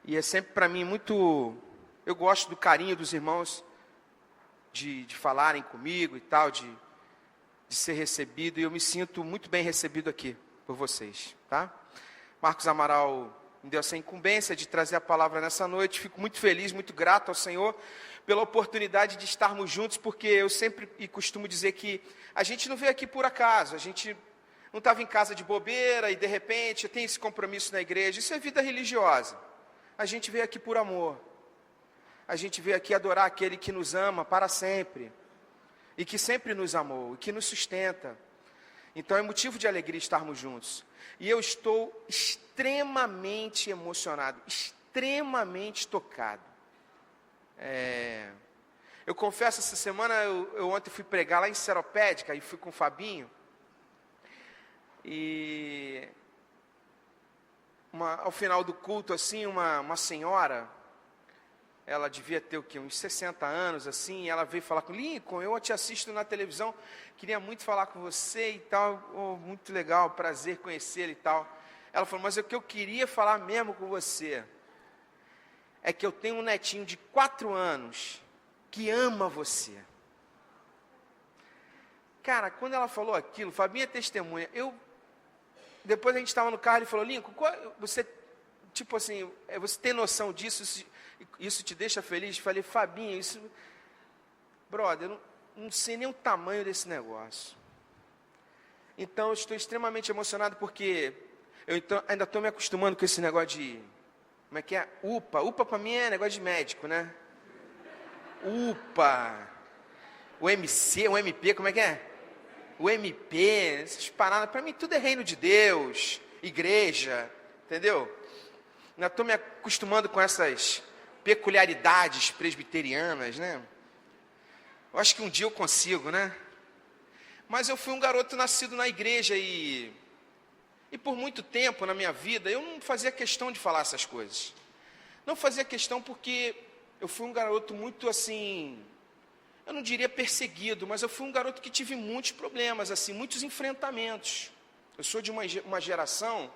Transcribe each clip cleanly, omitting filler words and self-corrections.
E é sempre para mim muito... Eu gosto do carinho dos irmãos, de falarem comigo e tal, de ser recebido. E eu me sinto muito bem recebido aqui por vocês, tá? Marcos Amaral me deu essa incumbência de trazer a palavra nessa noite. Fico muito feliz, muito grato ao Senhor pela oportunidade de estarmos juntos, porque eu sempre e costumo dizer que a gente não veio aqui por acaso, a gente não estava em casa de bobeira e de repente tem esse compromisso na igreja. Isso é vida religiosa. A gente veio aqui por amor. A gente veio aqui adorar aquele que nos ama para sempre e que sempre nos amou e que nos sustenta. Então é motivo de alegria estarmos juntos. E eu estou extremamente emocionado, extremamente tocado. Eu confesso, essa semana, eu ontem fui pregar lá em Seropédica, e fui com o Fabinho. E ao final do culto, assim, uma senhora, ela devia ter o quê? Uns 60 anos, assim, e ela veio falar com Lincoln, eu te assisto na televisão, queria muito falar com você e tal, muito legal, prazer conhecê-lo e tal. Ela falou, mas o que eu queria falar mesmo com você é que eu tenho um netinho de 4 anos que ama você. Cara, quando ela falou aquilo, Fabinha é testemunha, depois a gente estava no carro, ele falou, Lincoln, você, tipo assim, você tem noção disso, isso te deixa feliz? Eu falei, Fabinha, isso, brother, eu não sei nem o tamanho desse negócio. Então, eu estou extremamente emocionado, porque eu ainda estou me acostumando com esse negócio de, como é que é? UPA para mim é negócio de médico, né? UPA, o MC, o MP, como é que é? O MP, essas paradas, para mim tudo é reino de Deus, igreja, entendeu? Ainda estou me acostumando com essas peculiaridades presbiterianas, né? Eu acho que um dia eu consigo, né? Mas eu fui um garoto nascido na igreja e por muito tempo na minha vida eu não fazia questão de falar essas coisas. Não fazia questão porque eu fui um garoto muito assim, eu não diria perseguido, mas eu fui um garoto que tive muitos problemas, assim, muitos enfrentamentos. Eu sou de uma geração,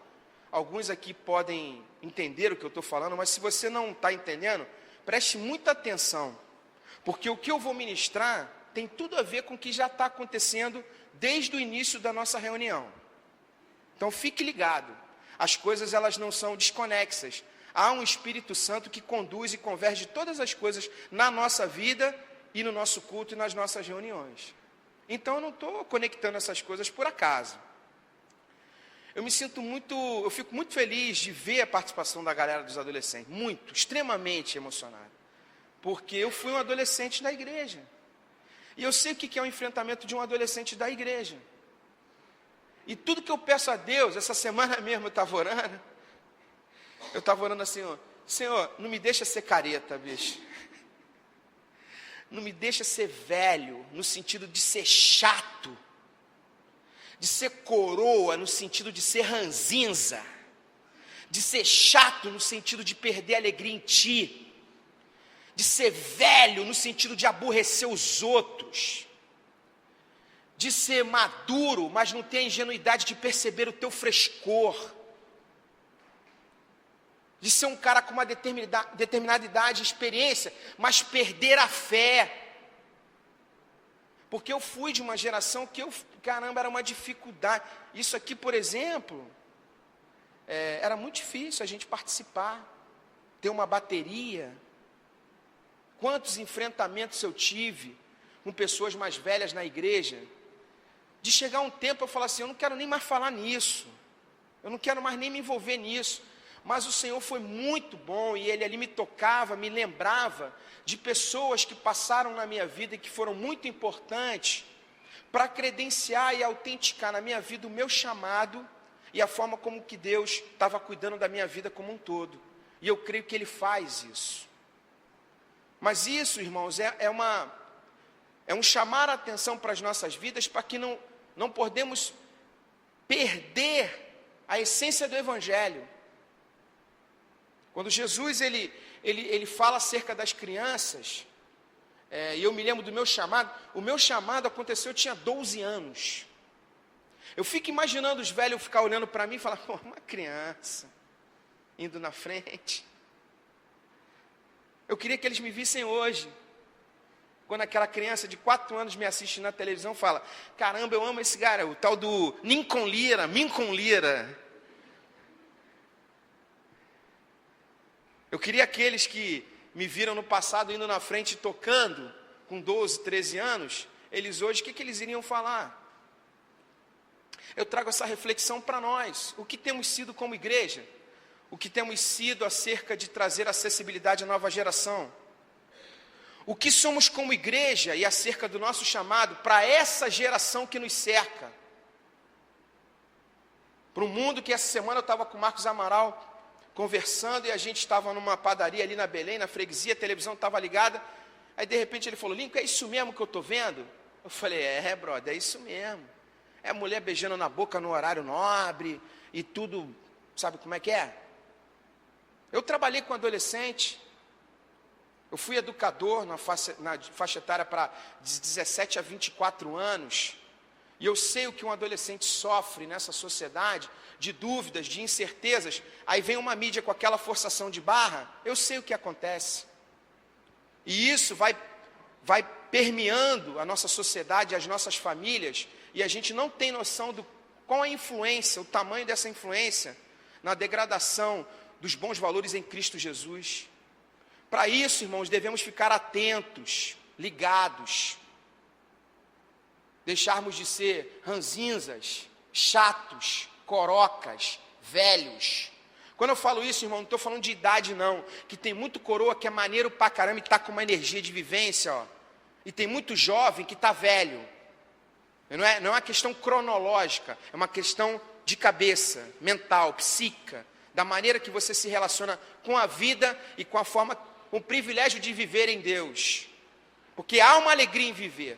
alguns aqui podem entender o que eu estou falando, mas se você não está entendendo, preste muita atenção, porque o que eu vou ministrar tem tudo a ver com o que já está acontecendo desde o início da nossa reunião. Então fique ligado, as coisas elas não são desconexas. Há um Espírito Santo que conduz e converge todas as coisas na nossa vida e no nosso culto e nas nossas reuniões. Então eu não estou conectando essas coisas por acaso. Eu fico muito feliz de ver a participação da galera dos adolescentes, muito, extremamente emocionado, porque eu fui um adolescente da igreja, e eu sei o que é o enfrentamento de um adolescente da igreja, e tudo que eu peço a Deus, essa semana mesmo eu estava orando assim, ó, Senhor, não me deixa ser careta, bicho, não me deixa ser velho, no sentido de ser chato, de ser coroa, no sentido de ser ranzinza, de ser chato, no sentido de perder a alegria em ti, de ser velho, no sentido de aborrecer os outros, de ser maduro, mas não ter a ingenuidade de perceber o teu frescor, de ser um cara com uma determinada idade, experiência, mas perder a fé. Porque eu fui de uma geração que era uma dificuldade. Isso aqui, por exemplo, era muito difícil a gente participar, ter uma bateria. Quantos enfrentamentos eu tive com pessoas mais velhas na igreja, de chegar um tempo eu falar assim, eu não quero nem mais falar nisso, eu não quero mais nem me envolver nisso. Mas o Senhor foi muito bom, e Ele ali me tocava, me lembrava de pessoas que passaram na minha vida e que foram muito importantes para credenciar e autenticar na minha vida o meu chamado e a forma como que Deus estava cuidando da minha vida como um todo. E eu creio que Ele faz isso. Mas isso, irmãos, é um chamar a atenção para as nossas vidas, para que não podemos perder a essência do Evangelho. Quando Jesus ele fala acerca das crianças, e eu me lembro do meu chamado, o meu chamado aconteceu, eu tinha 12 anos. Eu fico imaginando os velhos ficar olhando para mim e falar, pô, uma criança, indo na frente. Eu queria que eles me vissem hoje. Quando aquela criança de 4 anos me assiste na televisão e fala, caramba, eu amo esse cara, o tal do Lincoln Lira. Eu queria aqueles que me viram no passado indo na frente tocando, com 12, 13 anos, eles hoje, o que eles iriam falar? Eu trago essa reflexão para nós. O que temos sido como igreja? O que temos sido acerca de trazer acessibilidade à nova geração? O que somos como igreja e acerca do nosso chamado para essa geração que nos cerca? Para um mundo que essa semana eu estava com o Marcos Amaral conversando e a gente estava numa padaria ali na Belém, na freguesia, a televisão estava ligada. Aí de repente ele falou, Lincoln, é isso mesmo que eu estou vendo? Eu falei, brother, é isso mesmo. É mulher beijando na boca no horário nobre e tudo, sabe como é que é? Eu trabalhei com adolescente, eu fui educador na faixa etária para de 17 a 24 anos, e eu sei o que um adolescente sofre nessa sociedade, de dúvidas, de incertezas. Aí vem uma mídia com aquela forçação de barra, eu sei o que acontece. E isso vai permeando a nossa sociedade, as nossas famílias, e a gente não tem noção do qual a influência, o tamanho dessa influência na degradação dos bons valores em Cristo Jesus. Para isso, irmãos, devemos ficar atentos, ligados, deixarmos de ser ranzinzas, chatos, corocas, velhos. Quando eu falo isso, irmão, não estou falando de idade não, que tem muito coroa que é maneiro pra caramba e está com uma energia de vivência, ó. E tem muito jovem que está velho. Não é uma questão cronológica, é uma questão de cabeça, mental, psíquica, da maneira que você se relaciona com a vida e com a forma, com o privilégio de viver em Deus. Porque há uma alegria em viver,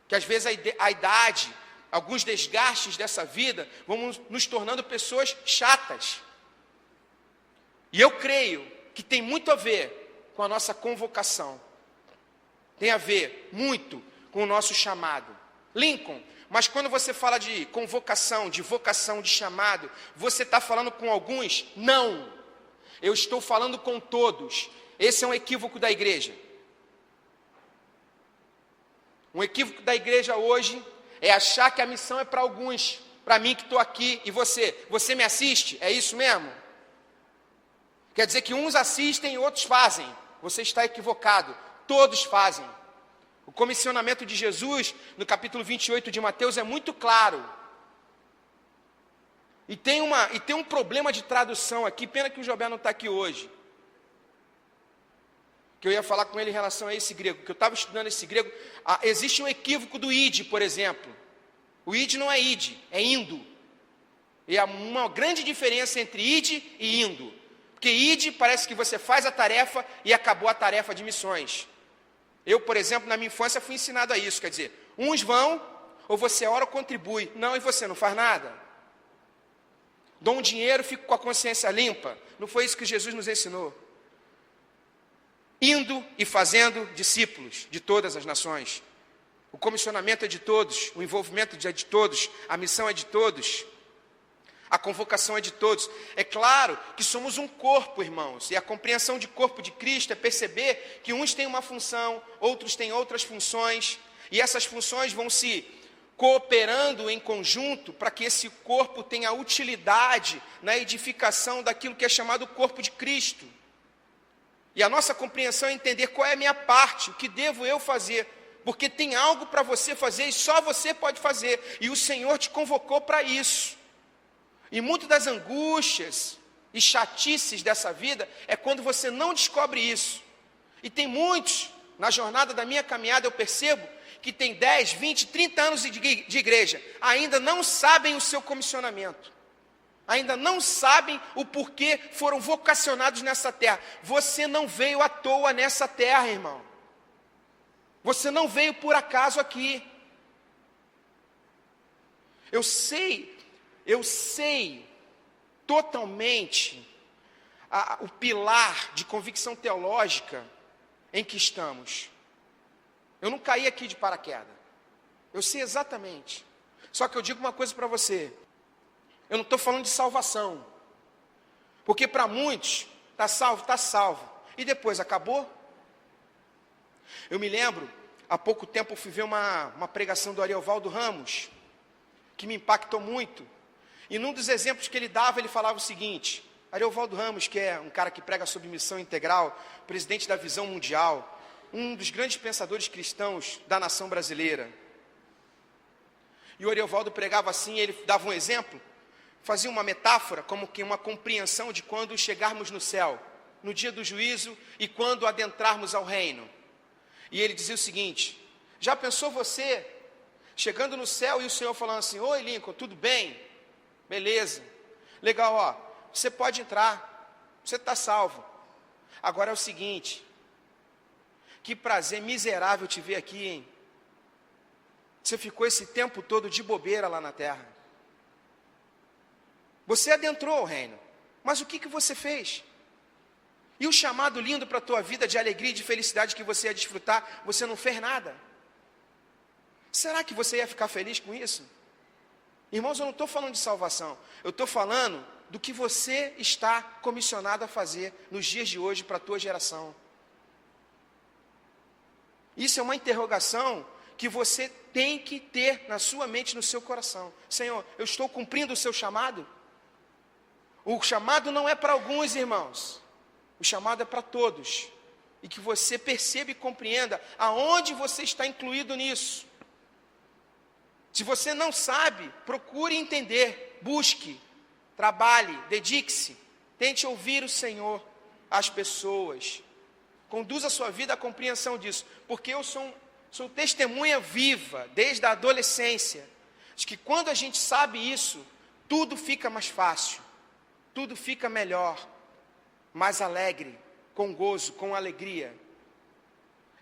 que às vezes a idade, alguns desgastes dessa vida, vão nos tornando pessoas chatas. E eu creio que tem muito a ver com a nossa convocação, tem a ver muito com o nosso chamado. Lincoln, mas quando você fala de convocação, de vocação, de chamado, você está falando com alguns? Não, eu estou falando com todos. Esse é um equívoco da igreja. Um equívoco da igreja hoje é achar que a missão é para alguns, para mim que estou aqui e você me assiste? É isso mesmo? Quer dizer que uns assistem e outros fazem. Você está equivocado, todos fazem. O comissionamento de Jesus, no capítulo 28 de Mateus, é muito claro. E tem um problema de tradução aqui, pena que o Jobé não está aqui hoje. Que eu ia falar com ele em relação a esse grego, que eu estava estudando esse grego. Existe um equívoco do id, por exemplo. O id não é id, é indo. E há uma grande diferença entre id e indo. Porque id parece que você faz a tarefa e acabou a tarefa de missões. Eu, por exemplo, na minha infância fui ensinado a isso, quer dizer, uns vão, ou você ora ou contribui. Não, e você não faz nada. Dou um dinheiro, fico com a consciência limpa. Não foi isso que Jesus nos ensinou. Indo e fazendo discípulos de todas as nações. O comissionamento é de todos, o envolvimento é de todos, a missão é de todos. A convocação é de todos. É claro que somos um corpo, irmãos, e a compreensão de corpo de Cristo é perceber que uns têm uma função, outros têm outras funções, e essas funções vão se cooperando em conjunto para que esse corpo tenha utilidade na edificação daquilo que é chamado corpo de Cristo. E a nossa compreensão é entender qual é a minha parte, o que devo eu fazer, porque tem algo para você fazer e só você pode fazer, e o Senhor te convocou para isso. E muitas das angústias e chatices dessa vida é quando você não descobre isso. E tem muitos, na jornada da minha caminhada, eu percebo que tem 10, 20, 30 anos de igreja, ainda não sabem o seu comissionamento. Ainda não sabem o porquê foram vocacionados nessa terra. Você não veio à toa nessa terra, irmão. Você não veio por acaso aqui. Eu sei totalmente o pilar de convicção teológica em que estamos. Eu não caí aqui de paraquedas. Eu sei exatamente. Só que eu digo uma coisa para você. Eu não estou falando de salvação. Porque para muitos, está salvo, está salvo. E depois, acabou? Eu me lembro, há pouco tempo eu fui ver uma pregação do Ariovaldo Ramos, que me impactou muito. E num dos exemplos que ele dava, ele falava o seguinte: Ariovaldo Ramos, que é um cara que prega sobre missão integral, presidente da Visão Mundial, um dos grandes pensadores cristãos da nação brasileira. E o Ariovaldo pregava assim, ele dava um exemplo, fazia uma metáfora, como que uma compreensão de quando chegarmos no céu, no dia do juízo e quando adentrarmos ao reino. E ele dizia o seguinte: já pensou você chegando no céu e o Senhor falando assim: oi Lincoln, tudo bem? Beleza, legal, ó, você pode entrar, você está salvo. Agora é o seguinte: que prazer miserável te ver aqui, hein? Você ficou esse tempo todo de bobeira lá na terra. Você adentrou ao reino, mas o que você fez? E o chamado lindo para a tua vida de alegria e de felicidade que você ia desfrutar, você não fez nada. Será que você ia ficar feliz com isso? Irmãos, eu não estou falando de salvação, eu estou falando do que você está comissionado a fazer nos dias de hoje para a tua geração. Isso é uma interrogação que você tem que ter na sua mente, no seu coração. Senhor, eu estou cumprindo o seu chamado? O chamado não é para alguns, irmãos. O chamado é para todos. E que você perceba e compreenda aonde você está incluído nisso. Se você não sabe, procure entender, busque, trabalhe, dedique-se, tente ouvir o Senhor, as pessoas. Conduza a sua vida à compreensão disso, porque eu sou testemunha viva, desde a adolescência, de que quando a gente sabe isso, tudo fica mais fácil, tudo fica melhor, mais alegre, com gozo, com alegria.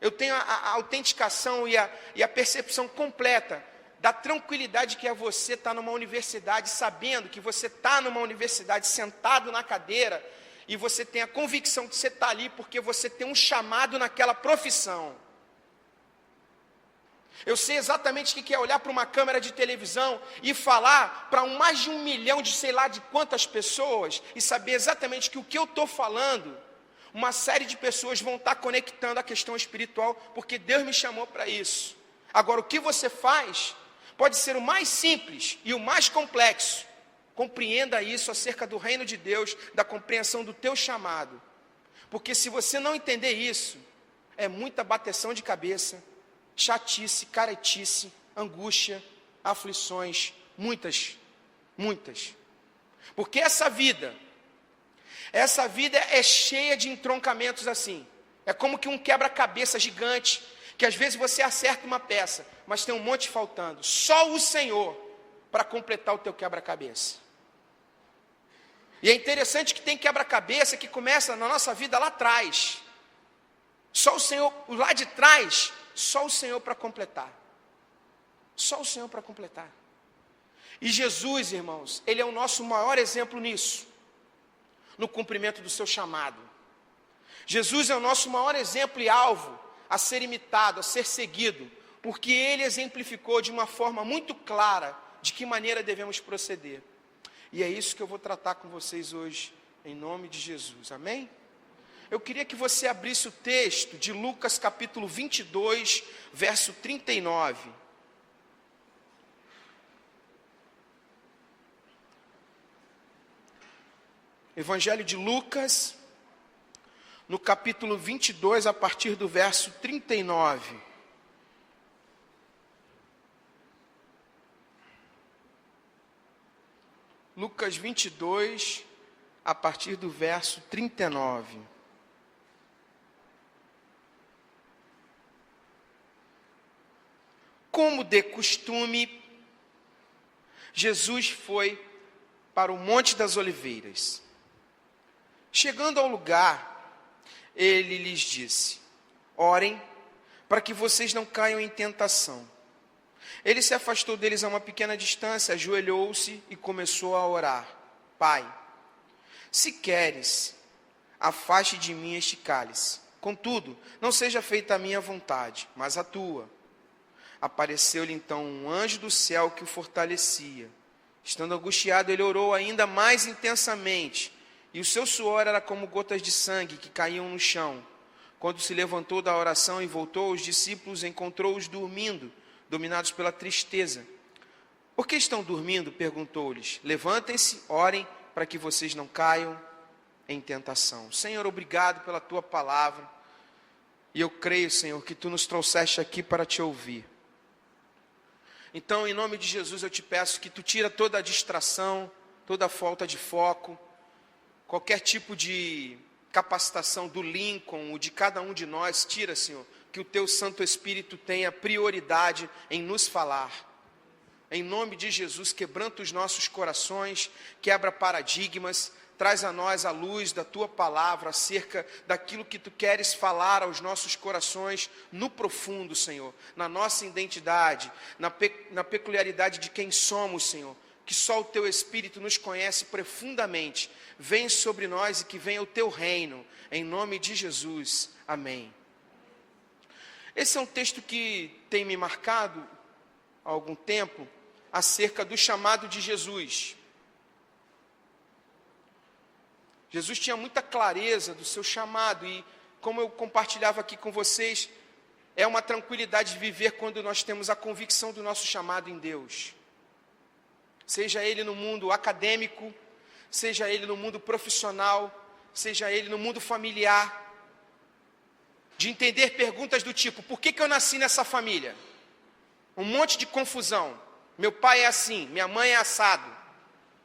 Eu tenho a autenticação e a percepção completa da tranquilidade que é você estar numa universidade, sabendo que você está numa universidade, sentado na cadeira, e você tem a convicção que você está ali porque você tem um chamado naquela profissão. Eu sei exatamente o que é olhar para uma câmera de televisão e falar para mais de 1 milhão de sei lá de quantas pessoas, e saber exatamente que o que eu estou falando, uma série de pessoas vão estar conectando a questão espiritual, porque Deus me chamou para isso. Agora, o que você faz pode ser o mais simples e o mais complexo. Compreenda isso acerca do reino de Deus, da compreensão do teu chamado. Porque se você não entender isso, é muita bateção de cabeça, chatice, caretice, angústia, aflições, muitas. Porque essa vida é cheia de entroncamentos assim. É como que um quebra-cabeça gigante, que às vezes você acerta uma peça, mas tem um monte faltando. Só o Senhor para completar o teu quebra-cabeça. E é interessante que tem quebra-cabeça que começa na nossa vida lá atrás. Só o Senhor, lá de trás, só o Senhor para completar. Só o Senhor para completar. E Jesus, irmãos, Ele é o nosso maior exemplo nisso, no cumprimento do seu chamado. Jesus é o nosso maior exemplo e alvo a ser imitado, a ser seguido, porque Ele exemplificou de uma forma muito clara de que maneira devemos proceder. E é isso que eu vou tratar com vocês hoje, em nome de Jesus, amém? Eu queria que você abrisse o texto de Lucas capítulo 22, verso 39. Evangelho de Lucas, no capítulo 22, a partir do verso 39. Lucas 22, a partir do verso 39. Como de costume, Jesus foi para o Monte das Oliveiras. Chegando ao lugar, ele lhes disse: orem para que vocês não caiam em tentação. Ele se afastou deles a uma pequena distância, ajoelhou-se e começou a orar: Pai, se queres, afaste de mim este cálice. Contudo, não seja feita a minha vontade, mas a tua. Apareceu-lhe então um anjo do céu que o fortalecia. Estando angustiado, ele orou ainda mais intensamente e o seu suor era como gotas de sangue que caíam no chão. Quando se levantou da oração e voltou aos discípulos, encontrou-os dormindo, dominados pela tristeza. Por que estão dormindo? Perguntou-lhes. Levantem-se, orem, para que vocês não caiam em tentação. Senhor, obrigado pela tua palavra. E eu creio, Senhor, que tu nos trouxeste aqui para te ouvir. Então, em nome de Jesus, eu te peço que tu tira toda a distração, toda a falta de foco, qualquer tipo de capacitação do Lincoln, ou de cada um de nós, tira, Senhor, que o teu Santo Espírito tenha prioridade em nos falar. Em nome de Jesus, quebranta os nossos corações, quebra paradigmas, traz a nós a luz da tua palavra acerca daquilo que tu queres falar aos nossos corações no profundo, Senhor, na nossa identidade, na peculiaridade de quem somos, Senhor, que só o teu Espírito nos conhece profundamente. Vem sobre nós e que venha o teu reino, em nome de Jesus, amém. Esse é um texto que tem me marcado há algum tempo, acerca do chamado de Jesus. Jesus tinha muita clareza do seu chamado e, como eu compartilhava aqui com vocês, é uma tranquilidade de viver quando nós temos a convicção do nosso chamado em Deus. Seja ele no mundo acadêmico, seja ele no mundo profissional, seja ele no mundo familiar, de entender perguntas do tipo: por que eu nasci nessa família? Um monte de confusão. Meu pai é assim, minha mãe é assado,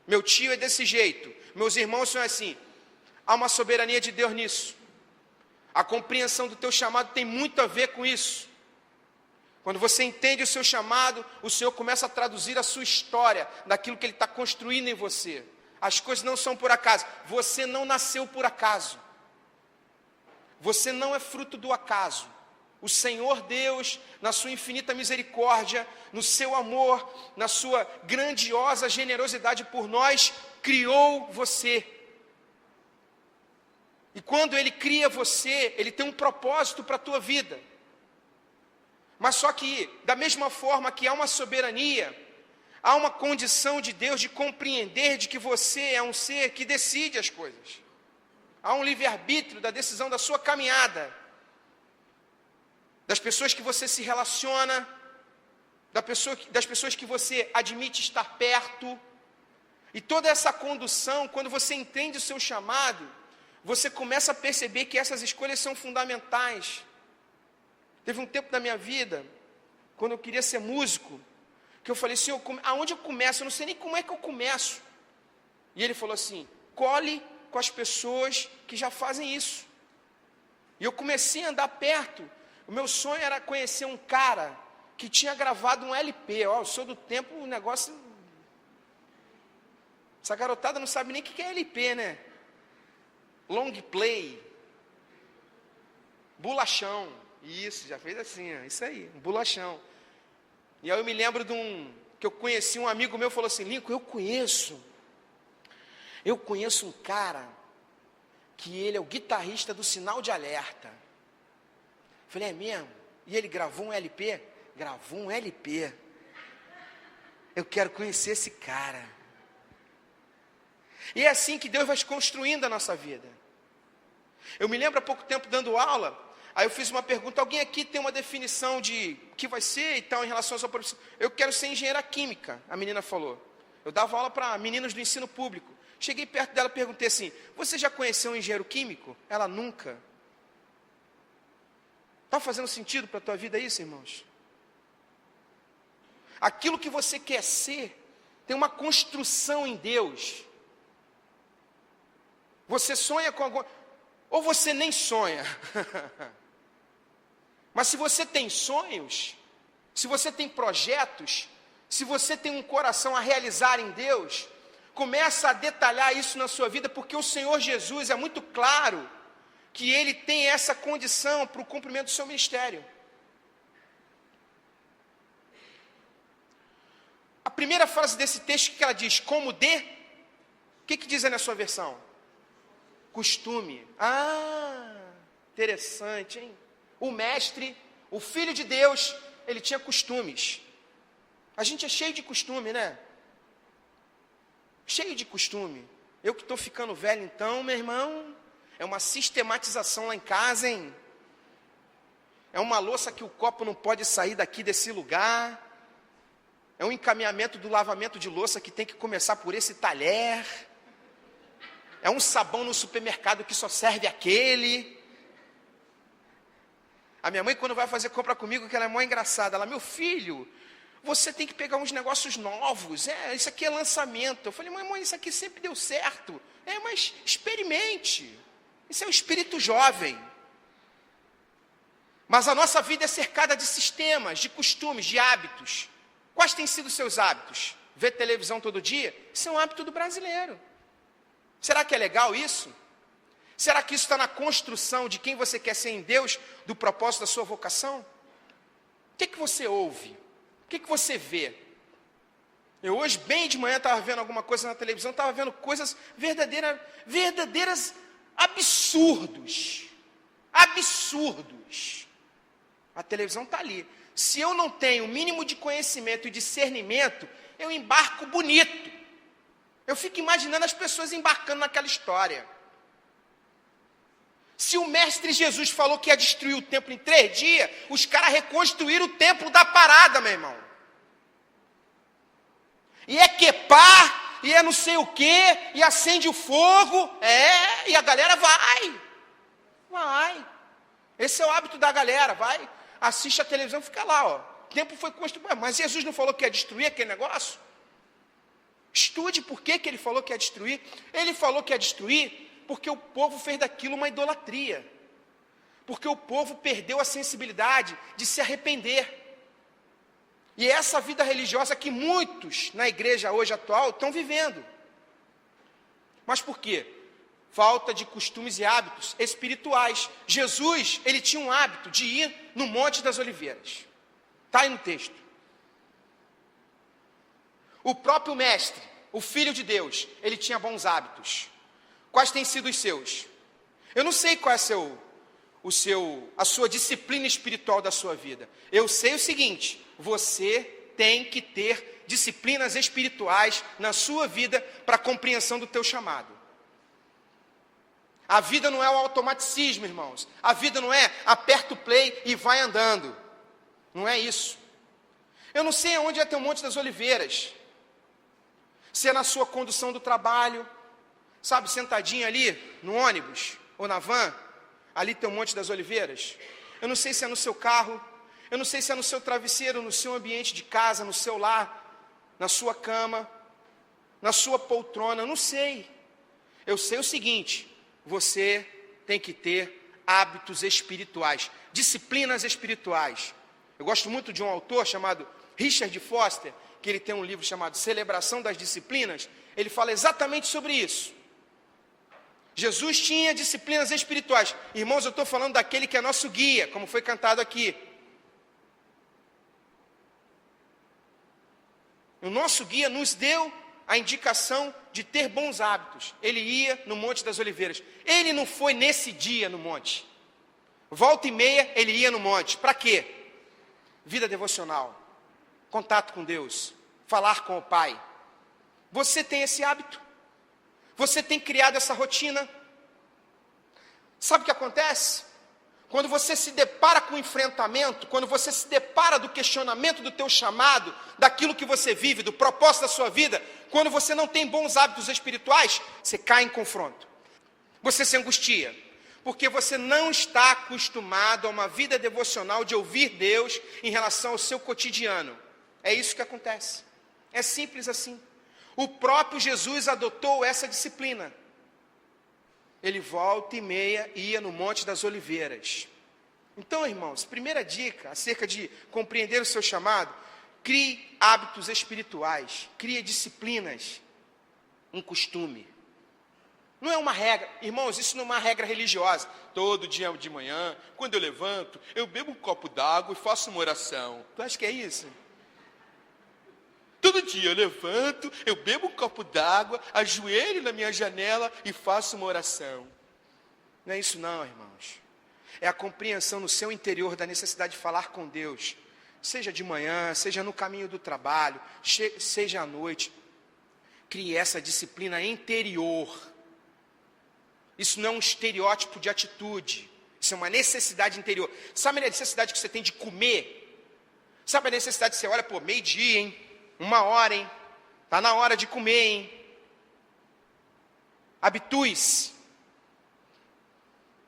meu tio é desse jeito, meus irmãos são assim. Há uma soberania de Deus nisso. A compreensão do teu chamado tem muito a ver com isso. Quando você entende o seu chamado, o Senhor começa a traduzir a sua história, daquilo que Ele está construindo em você. As coisas não são por acaso. Você não nasceu por acaso. Você não é fruto do acaso. O Senhor Deus, na sua infinita misericórdia, no seu amor, na sua grandiosa generosidade por nós, criou você. E quando Ele cria você, Ele tem um propósito para a tua vida. Mas só que, da mesma forma que há uma soberania, há uma condição de Deus de compreender de que você é um ser que decide as coisas. Há um livre-arbítrio da decisão da sua caminhada, das pessoas que você se relaciona, das pessoas que você admite estar perto. E toda essa condução, quando você entende o seu chamado, você começa a perceber que essas escolhas são fundamentais. Teve um tempo da minha vida, quando eu queria ser músico, que eu falei: Senhor, aonde eu começo? Eu não sei nem como é que eu começo. E Ele falou assim: cole com as pessoas que já fazem isso. E eu comecei a andar perto. O meu sonho era conhecer um cara que tinha gravado um LP. Eu sou do tempo, o negócio... Essa garotada não sabe nem o que é LP, né? Long play, bolachão. Isso, já fez assim, ó, isso aí, um bolachão. E aí eu me lembro que eu conheci um amigo meu, falou assim: Lincoln, eu conheço um cara que ele é o guitarrista do Sinal de Alerta. Eu falei: é mesmo? E ele gravou um LP? Gravou um LP. Eu quero conhecer esse cara. E é assim que Deus vai construindo a nossa vida. Eu me lembro há pouco tempo dando aula, aí eu fiz uma pergunta: alguém aqui tem uma definição de o que vai ser e tal em relação à sua profissão? Eu quero ser engenheira química, a menina falou. Eu dava aula para meninos do ensino público. Cheguei perto dela e perguntei assim: você já conheceu um engenheiro químico? Ela: nunca. Está fazendo sentido para a tua vida isso, irmãos? Aquilo que você quer ser tem uma construção em Deus. Você sonha com alguma... ou você nem sonha. Mas se você tem sonhos, se você tem projetos, se você tem um coração a realizar em Deus, começa a detalhar isso na sua vida, porque o Senhor Jesus é muito claro que Ele tem essa condição para o cumprimento do seu ministério. A primeira frase desse texto que ela diz: como de, o que diz aí na sua versão? Costume. Ah, interessante, hein? O mestre, o Filho de Deus, ele tinha costumes. A gente é cheio de costume, né? Cheio de costume. Eu que estou ficando velho então, meu irmão, é uma sistematização lá em casa, hein? É uma louça que o copo não pode sair daqui desse lugar. É um encaminhamento do lavamento de louça que tem que começar por esse talher. É um sabão no supermercado que só serve aquele. A minha mãe, quando vai fazer compra comigo, que ela é mó engraçada, ela, meu filho, você tem que pegar uns negócios novos. Isso aqui é lançamento. Eu falei, mãe, isso aqui sempre deu certo. Mas experimente. Isso é o espírito jovem. Mas a nossa vida é cercada de sistemas, de costumes, de hábitos. Quais têm sido os seus hábitos? Ver televisão todo dia? Isso é um hábito do brasileiro. Será que é legal isso? Será que isso está na construção de quem você quer ser em Deus, do propósito da sua vocação? O que você ouve? O que você vê? Eu hoje, bem de manhã, estava vendo alguma coisa na televisão, estava vendo coisas verdadeiras absurdos. Absurdos. A televisão está ali. Se eu não tenho o mínimo de conhecimento e discernimento, eu embarco bonito. Eu fico imaginando as pessoas embarcando naquela história. Se o mestre Jesus falou que ia destruir o templo em 3 dias, os caras reconstruíram o templo da parada, meu irmão. E é quepar, e é não sei o quê, e acende o fogo, e a galera vai. Esse é o hábito da galera, vai, assiste a televisão, fica lá, ó. O templo foi construído, mas Jesus não falou que ia destruir aquele negócio? Estude por que ele falou que ia destruir. Ele falou que ia destruir porque o povo fez daquilo uma idolatria. Porque o povo perdeu a sensibilidade de se arrepender. E é essa vida religiosa que muitos na igreja hoje atual estão vivendo. Mas por quê? Falta de costumes e hábitos espirituais. Jesus, ele tinha um hábito de ir no Monte das Oliveiras. Está aí no texto. O próprio mestre, o Filho de Deus, ele tinha bons hábitos. Quais têm sido os seus? Eu não sei qual é a sua disciplina espiritual da sua vida. Eu sei o seguinte: você tem que ter disciplinas espirituais na sua vida para a compreensão do teu chamado. A vida não é o automaticismo, irmãos. A vida não é aperta o play e vai andando. Não é isso. Eu não sei aonde é teu Monte das Oliveiras. Se é na sua condução do trabalho, sabe, sentadinho ali no ônibus ou na van, ali tem o Monte das Oliveiras. Eu não sei se é no seu carro, eu não sei se é no seu travesseiro, no seu ambiente de casa, no seu lar, na sua cama, na sua poltrona, eu não sei. Eu sei o seguinte: você tem que ter hábitos espirituais, disciplinas espirituais. Eu gosto muito de um autor chamado Richard Foster, que ele tem um livro chamado Celebração das Disciplinas. Ele fala exatamente sobre isso. Jesus tinha disciplinas espirituais. Irmãos, eu estou falando daquele que é nosso guia, como foi cantado aqui. O nosso guia nos deu a indicação de ter bons hábitos. Ele ia no Monte das Oliveiras. Ele não foi nesse dia no monte. Volta e meia ele ia no monte. Para quê? Vida devocional. Contato com Deus, falar com o Pai. Você tem esse hábito? Você tem criado essa rotina? Sabe o que acontece? Quando você se depara com o enfrentamento, quando você se depara do questionamento do teu chamado, daquilo que você vive, do propósito da sua vida, quando você não tem bons hábitos espirituais, você cai em confronto. Você se angustia, porque você não está acostumado a uma vida devocional de ouvir Deus em relação ao seu cotidiano. É isso que acontece. É simples assim. O próprio Jesus adotou essa disciplina. Ele volta e meia ia no Monte das Oliveiras. Então, irmãos, primeira dica acerca de compreender o seu chamado: crie hábitos espirituais, crie disciplinas, um costume. Não é uma regra, irmãos, isso não é uma regra religiosa. Todo dia de manhã, quando eu levanto, eu bebo um copo d'água e faço uma oração. Tu acha que é isso? Todo dia eu levanto, eu bebo um copo d'água, ajoelho na minha janela e faço uma oração. Não é isso não, irmãos. É a compreensão no seu interior da necessidade de falar com Deus. Seja de manhã, seja no caminho do trabalho, seja à noite. Crie essa disciplina interior. Isso não é um estereótipo de atitude. Isso é uma necessidade interior. Sabe a necessidade que você tem de comer? Sabe a necessidade que você olha, meio-dia, hein? 1h, hein? Está na hora de comer, hein? Habitue-se.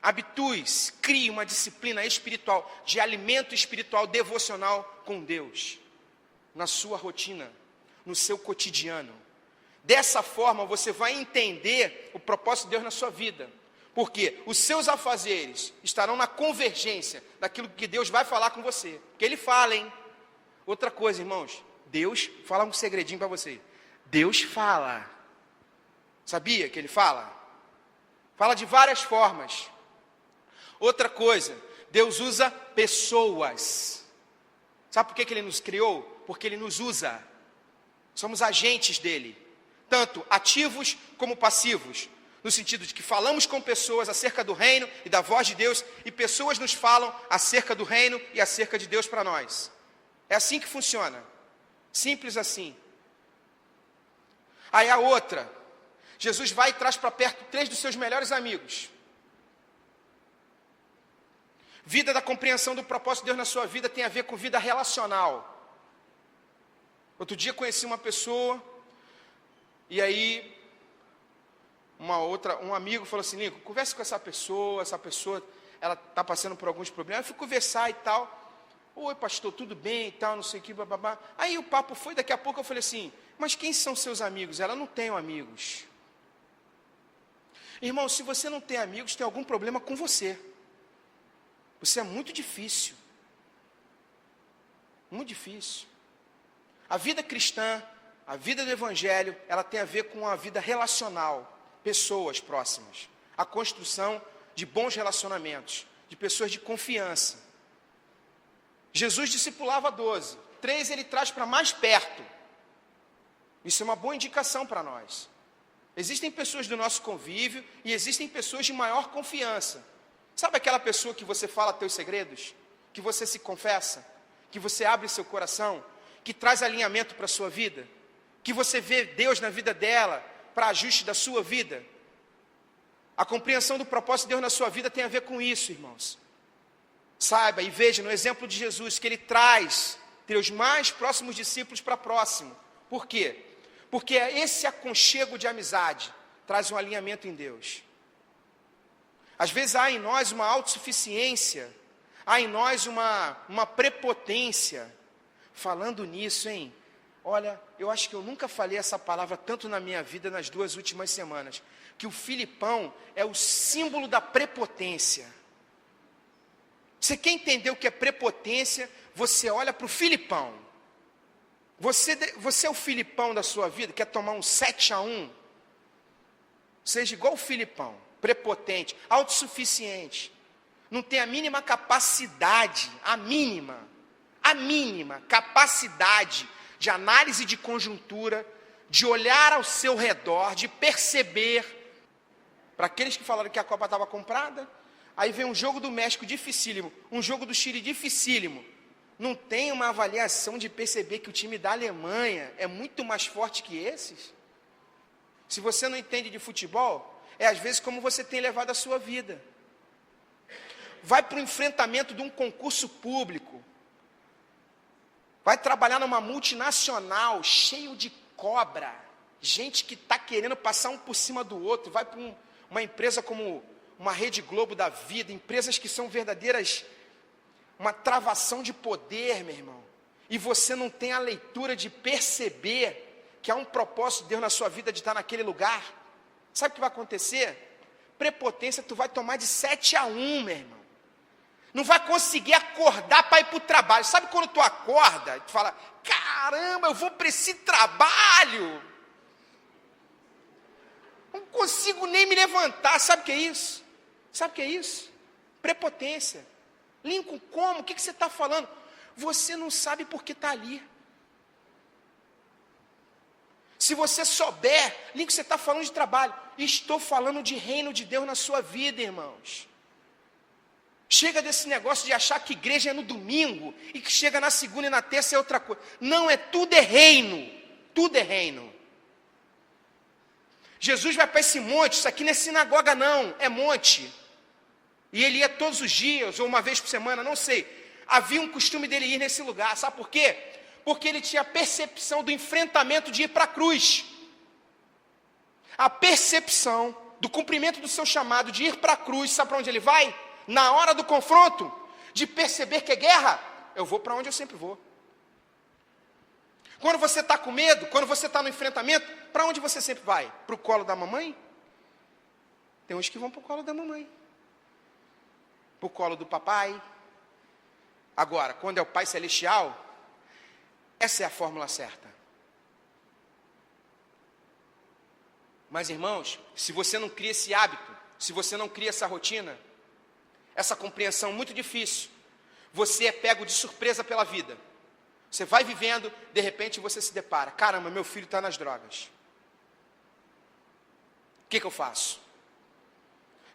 Habitue-se. Crie uma disciplina espiritual, de alimento espiritual devocional com Deus. Na sua rotina, no seu cotidiano. Dessa forma, você vai entender o propósito de Deus na sua vida. Porque os seus afazeres estarão na convergência daquilo que Deus vai falar com você. Porque Ele fala, hein? Outra coisa, irmãos. Deus, fala um segredinho para você. Deus fala. Sabia que Ele fala? Fala de várias formas. Outra coisa. Deus usa pessoas. Sabe por que Ele nos criou? Porque Ele nos usa. Somos agentes dEle. Tanto ativos como passivos. No sentido de que falamos com pessoas acerca do reino e da voz de Deus, e pessoas nos falam acerca do reino e acerca de Deus para nós. É assim que funciona. Simples assim. Aí a outra, Jesus vai e traz para perto 3 dos seus melhores amigos. Vida da compreensão do propósito de Deus na sua vida tem a ver com vida relacional. Outro dia conheci uma pessoa, e aí um amigo falou assim: Nico, converse com essa pessoa, ela está passando por alguns problemas. Eu fui conversar e tal. Oi, pastor, tudo bem e tal, não sei o que, bababá. Aí o papo foi, daqui a pouco eu falei assim: mas quem são seus amigos? Ela: não tem amigos. Irmão, se você não tem amigos, tem algum problema com você. Você é muito difícil. Muito difícil. A vida cristã, a vida do evangelho, ela tem a ver com a vida relacional. Pessoas próximas, a construção de bons relacionamentos, de pessoas de confiança. Jesus discipulava 12, 3 Ele traz para mais perto. Isso é uma boa indicação para nós. Existem pessoas do nosso convívio e existem pessoas de maior confiança. Sabe aquela pessoa que você fala teus segredos? Que você se confessa? Que você abre seu coração? Que traz alinhamento para a sua vida? Que você vê Deus na vida dela? Para ajuste da sua vida. A compreensão do propósito de Deus na sua vida tem a ver com isso, irmãos. Saiba e veja no exemplo de Jesus que Ele traz teus mais próximos discípulos para próximo. Por quê? Porque esse aconchego de amizade traz um alinhamento em Deus. Às vezes há em nós uma autossuficiência, há em nós uma prepotência. Falando nisso, hein? Olha, eu acho que eu nunca falei essa palavra tanto na minha vida nas 2 últimas semanas. Que o Filipão é o símbolo da prepotência. Você quer entender o que é prepotência? Você olha para o Filipão. Você é o Filipão da sua vida? Quer tomar um 7-1? Seja igual o Filipão. Prepotente, autossuficiente. Não tem a mínima capacidade, a mínima capacidade de análise de conjuntura, de olhar ao seu redor, de perceber. Para aqueles que falaram que a Copa estava comprada, aí vem um jogo do México dificílimo, um jogo do Chile dificílimo. Não tem uma avaliação de perceber que o time da Alemanha é muito mais forte que esses? Se você não entende de futebol, é às vezes como você tem levado a sua vida. Vai para o enfrentamento de um concurso público. Vai trabalhar numa multinacional, cheio de cobra. Gente que está querendo passar um por cima do outro. Vai para uma empresa como uma Rede Globo da vida. Empresas que são verdadeiras, uma travação de poder, meu irmão. E você não tem a leitura de perceber que há um propósito de Deus na sua vida de estar naquele lugar. Sabe o que vai acontecer? Prepotência, tu vai tomar de 7-1, meu irmão. Não vai conseguir acordar para ir para o trabalho. Sabe quando tu acorda e tu fala: caramba, eu vou para esse trabalho. Não consigo nem me levantar. Sabe o que é isso? Sabe o que é isso? Prepotência. Lincoln, como? O que você está falando? Você não sabe porque está ali. Se você souber, Lincoln, você está falando de trabalho. Estou falando de reino de Deus na sua vida, irmãos. Chega desse negócio de achar que igreja é no domingo e que chega na segunda e na terça é outra coisa. Não, tudo é reino. Tudo é reino. Jesus vai para esse monte, isso aqui não é sinagoga não, é monte. E ele ia todos os dias, ou uma vez por semana, não sei. Havia um costume dele ir nesse lugar, sabe por quê? Porque ele tinha a percepção do enfrentamento de ir para a cruz. A percepção do cumprimento do seu chamado de ir para a cruz, sabe para onde ele vai? Na hora do confronto, de perceber que é guerra, eu vou para onde eu sempre vou. Quando você está com medo, quando você está no enfrentamento, para onde você sempre vai? Para o colo da mamãe? Tem uns que vão para o colo da mamãe. Para o colo do papai. Agora, quando é o Pai Celestial, essa é a fórmula certa. Mas, irmãos, se você não cria esse hábito, se você não cria essa rotina, essa compreensão muito difícil, você é pego de surpresa pela vida. Você vai vivendo, de repente você se depara. Caramba, meu filho está nas drogas. O que eu faço?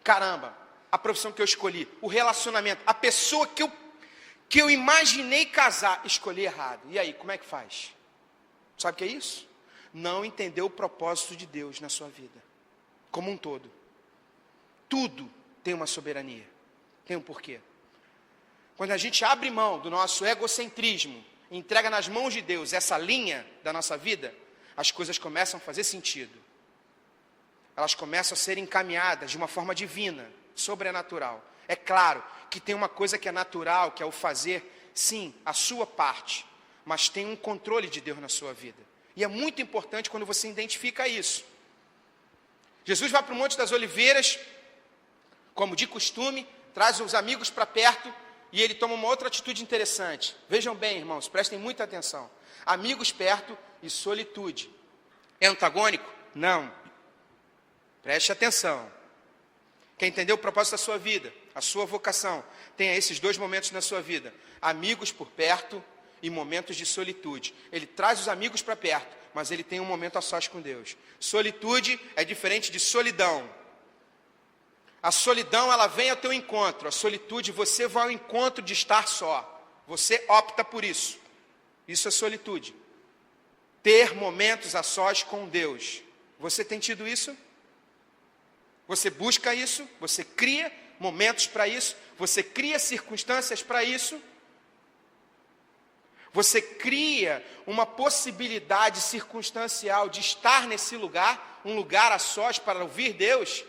Caramba, a profissão que eu escolhi, o relacionamento, a pessoa que eu imaginei casar, escolhi errado. E aí, como é que faz? Sabe o que é isso? Não entendeu o propósito de Deus na sua vida, como um todo. Tudo tem uma soberania, tem um porquê. Quando a gente abre mão do nosso egocentrismo, entrega nas mãos de Deus essa linha da nossa vida, as coisas começam a fazer sentido. Elas começam a ser encaminhadas de uma forma divina, sobrenatural. É claro que tem uma coisa que é natural, que é o fazer, sim, a sua parte, mas tem um controle de Deus na sua vida. E é muito importante quando você identifica isso. Jesus vai para o Monte das Oliveiras, como de costume, traz os amigos para perto, e ele toma uma outra atitude interessante. Vejam bem, irmãos, prestem muita atenção. Amigos perto e solitude. É antagônico? Não. Preste atenção. Quer entender o propósito da sua vida, a sua vocação, tenha esses dois momentos na sua vida. Amigos por perto e momentos de solitude. Ele traz os amigos para perto, mas ele tem um momento a sós com Deus. Solitude é diferente de solidão. A solidão, ela vem ao teu encontro. A solitude, você vai ao encontro de estar só. Você opta por isso. Isso é solitude. Ter momentos a sós com Deus. Você tem tido isso? Você busca isso? Você cria momentos para isso? Você cria circunstâncias para isso? Você cria uma possibilidade circunstancial de estar nesse lugar, um lugar a sós para ouvir Deus?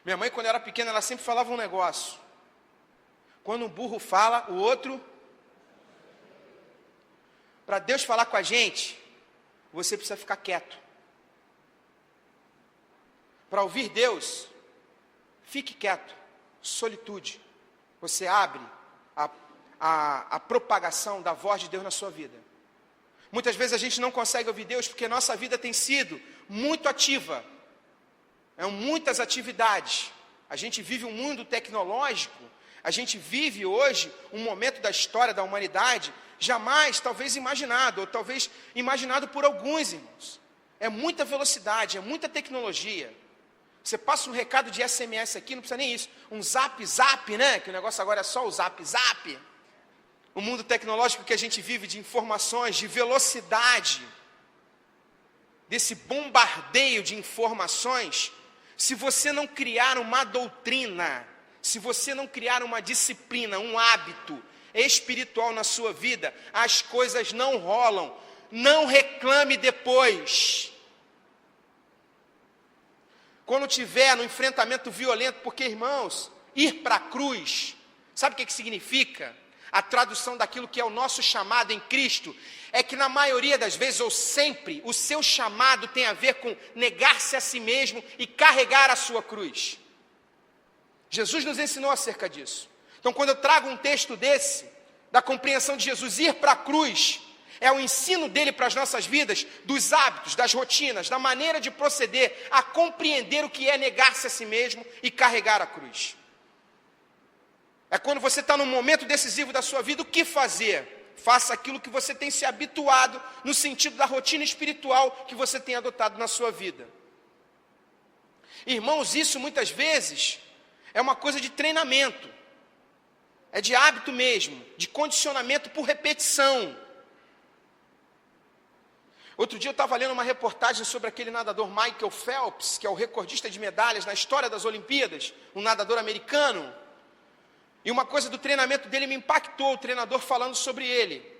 Minha mãe, quando eu era pequena, ela sempre falava um negócio. Quando um burro fala, o outro... Para Deus falar com a gente, você precisa ficar quieto. Para ouvir Deus, fique quieto. Solitude. Você abre a propagação da voz de Deus na sua vida. Muitas vezes a gente não consegue ouvir Deus porque nossa vida tem sido muito ativa. Muitas atividades. A gente vive um mundo tecnológico. A gente vive hoje um momento da história da humanidade jamais, talvez imaginado, ou talvez imaginado por alguns irmãos. É muita velocidade, é muita tecnologia. Você passa um recado de SMS aqui, não precisa nem isso. Um zap, né? Que o negócio agora é só o zap. O mundo tecnológico que a gente vive de informações, de velocidade, desse bombardeio de informações, se você não criar uma doutrina, se você não criar uma disciplina, um hábito espiritual na sua vida, as coisas não rolam. Não reclame depois. Quando tiver no enfrentamento violento, porque, irmãos, ir para a cruz, sabe o que significa? A tradução daquilo que é o nosso chamado em Cristo, é que na maioria das vezes, ou sempre, o seu chamado tem a ver com negar-se a si mesmo e carregar a sua cruz. Jesus nos ensinou acerca disso. Então, quando eu trago um texto desse, da compreensão de Jesus ir para a cruz, é o ensino dele para as nossas vidas, dos hábitos, das rotinas, da maneira de proceder, a compreender o que é negar-se a si mesmo e carregar a cruz. É quando você está num momento decisivo da sua vida, o que fazer? Faça aquilo que você tem se habituado, no sentido da rotina espiritual que você tem adotado na sua vida. Irmãos, isso muitas vezes é uma coisa de treinamento, é de hábito mesmo, de condicionamento por repetição. Outro dia eu estava lendo uma reportagem sobre aquele nadador Michael Phelps, que é o recordista de medalhas na história das Olimpíadas, um nadador americano. E uma coisa do treinamento dele me impactou, o treinador falando sobre ele.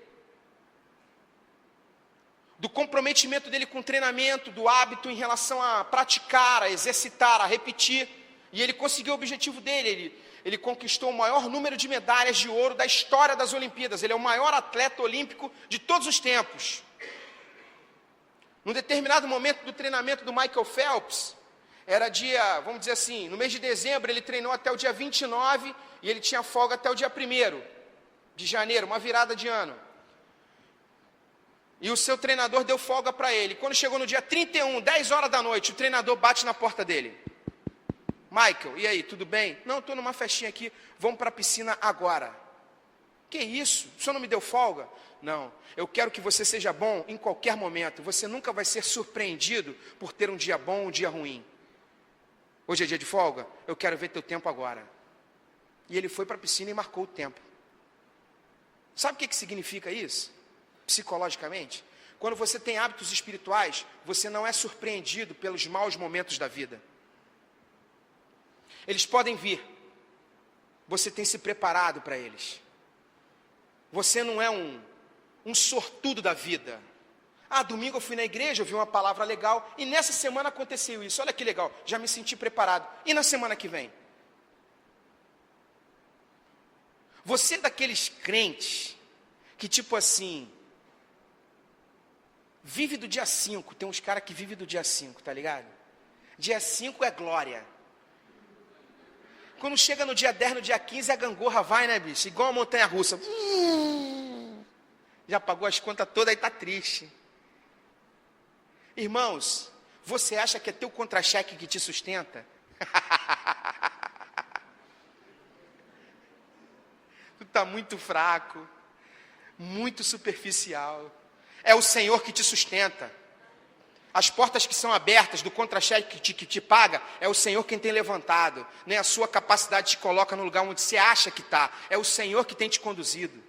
Do comprometimento dele com o treinamento, do hábito em relação a praticar, a exercitar, a repetir. E ele conseguiu o objetivo dele, ele conquistou o maior número de medalhas de ouro da história das Olimpíadas. Ele é o maior atleta olímpico de todos os tempos. Num determinado momento do treinamento do Michael Phelps, era dia, vamos dizer assim, no mês de dezembro ele treinou até o dia 29 e ele tinha folga até o dia 1º de janeiro, uma virada de ano. E o seu treinador deu folga para ele. Quando chegou no dia 31, 10 horas da noite, o treinador bate na porta dele. Michael, e aí, tudo bem? Não, estou numa festinha aqui, vamos para a piscina agora. Que isso? O senhor não me deu folga? Não, eu quero que você seja bom em qualquer momento. Você nunca vai ser surpreendido por ter um dia bom ou um dia ruim. Hoje é dia de folga? Eu quero ver teu tempo agora. E ele foi para a piscina e marcou o tempo. Sabe o que significa isso? Psicologicamente? Quando você tem hábitos espirituais, você não é surpreendido pelos maus momentos da vida. Eles podem vir. Você tem se preparado para eles. Você não é um sortudo da vida. Domingo eu fui na igreja, ouvi uma palavra legal, e nessa semana aconteceu isso. Olha que legal, já me senti preparado. E na semana que vem? Você é daqueles crentes que tipo assim, vive do dia 5, tem uns caras que vivem do dia 5, tá ligado? Dia 5 é glória. Quando chega no dia 10, no dia 15, a gangorra vai, né, bicho? Igual uma montanha-russa. Já pagou as contas todas e está triste. Irmãos, você acha que é teu contra-cheque que te sustenta? Tu está muito fraco, muito superficial. É o Senhor que te sustenta. As portas que são abertas do contra-cheque que te paga, é o Senhor quem tem levantado. Nem a sua capacidade te coloca no lugar onde você acha que está. É o Senhor que tem te conduzido.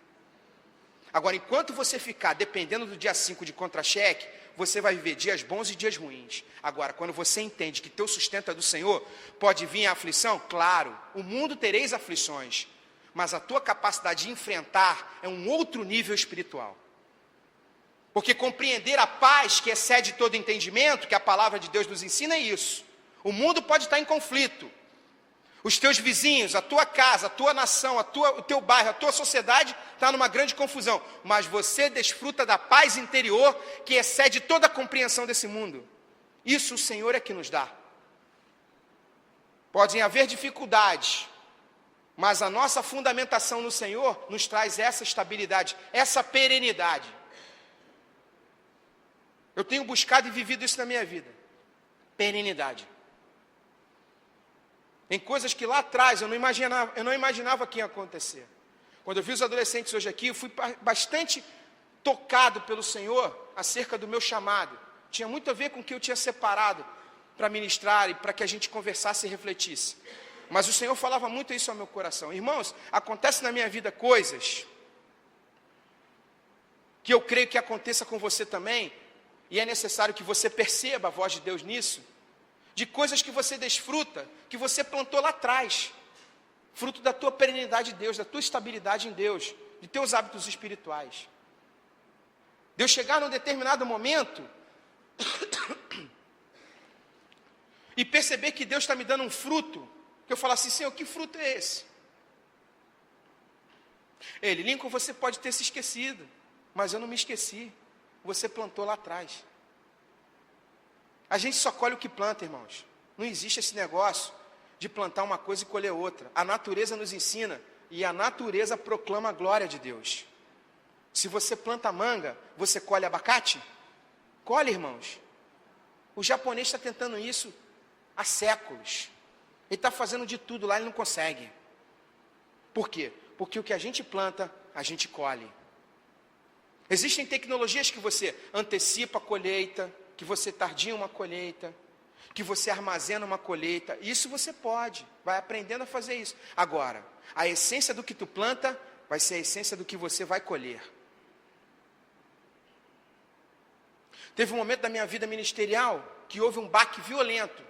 Agora, enquanto você ficar dependendo do dia 5 de contra-cheque, você vai viver dias bons e dias ruins. Agora, quando você entende que teu sustento é do Senhor, pode vir a aflição? Claro, o mundo tereis aflições. Mas a tua capacidade de enfrentar é um outro nível espiritual. Porque compreender a paz que excede todo entendimento, que a palavra de Deus nos ensina, é isso. O mundo pode estar em conflito. Os teus vizinhos, a tua casa, a tua nação, o teu bairro, a tua sociedade está numa grande confusão. Mas você desfruta da paz interior que excede toda a compreensão desse mundo. Isso o Senhor é que nos dá. Podem haver dificuldades, mas a nossa fundamentação no Senhor nos traz essa estabilidade, essa perenidade. Eu tenho buscado e vivido isso na minha vida. Perenidade. Em coisas que lá atrás eu não imaginava que ia acontecer. Quando eu vi os adolescentes hoje aqui, eu fui bastante tocado pelo Senhor acerca do meu chamado. Tinha muito a ver com o que eu tinha separado para ministrar e para que a gente conversasse e refletisse. Mas o Senhor falava muito isso ao meu coração. Irmãos, acontece na minha vida coisas que eu creio que aconteça com você também, e é necessário que você perceba a voz de Deus nisso, de coisas que você desfruta, que você plantou lá atrás, fruto da tua perenidade em Deus, da tua estabilidade em Deus, de teus hábitos espirituais. De eu chegar num determinado momento e perceber que Deus está me dando um fruto, que eu falo assim, Senhor, que fruto é esse? Ele, Lincoln, você pode ter se esquecido, mas eu não me esqueci. Você plantou lá atrás. A gente só colhe o que planta, irmãos. Não existe esse negócio de plantar uma coisa e colher outra. A natureza nos ensina e a natureza proclama a glória de Deus. Se você planta manga, você colhe abacate? Colhe, irmãos. O japonês está tentando isso há séculos. Ele está fazendo de tudo lá, ele não consegue. Por quê? Porque o que a gente planta, a gente colhe. Existem tecnologias que você antecipa a colheita, que você tardia uma colheita, que você armazena uma colheita. Isso você pode, vai aprendendo a fazer isso. Agora, a essência do que tu planta vai ser a essência do que você vai colher. Teve um momento da minha vida ministerial que houve um baque violento.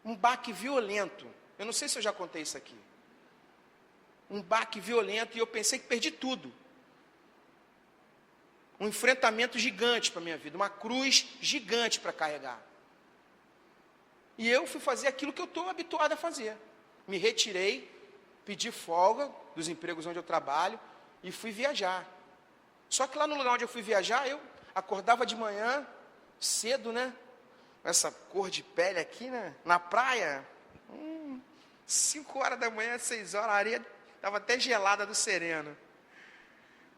Um baque violento. Eu não sei se eu já contei isso aqui. Um baque violento e eu pensei que perdi tudo. Um enfrentamento gigante para a minha vida. Uma cruz gigante para carregar. E eu fui fazer aquilo que eu estou habituado a fazer. Me retirei, pedi folga dos empregos onde eu trabalho e fui viajar. Só que lá no lugar onde eu fui viajar, eu acordava de manhã, cedo, né? Com essa cor de pele aqui, né? Na praia, 5 horas da manhã, 6 horas, a areia estava até gelada do sereno.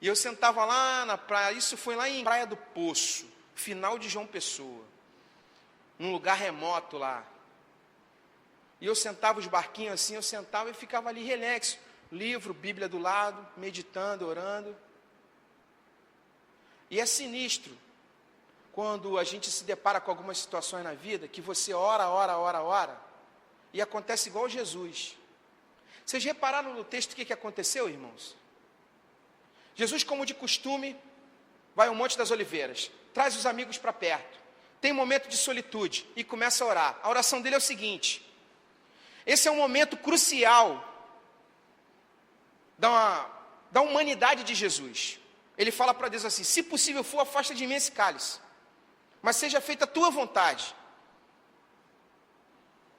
E eu sentava lá na praia, isso foi lá em Praia do Poço, final de João Pessoa. Num lugar remoto lá. E eu sentava os barquinhos assim, eu sentava e ficava ali relax. Livro, Bíblia do lado, meditando, orando. E é sinistro, quando a gente se depara com algumas situações na vida, que você ora, e acontece igual Jesus. Vocês repararam no texto o que aconteceu, irmãos? Jesus, como de costume, vai ao Monte das Oliveiras, traz os amigos para perto, tem um momento de solitude e começa a orar. A oração dele é o seguinte: esse é um momento crucial da humanidade de Jesus. Ele fala para Deus assim: se possível for, afasta de mim esse cálice, mas seja feita a tua vontade.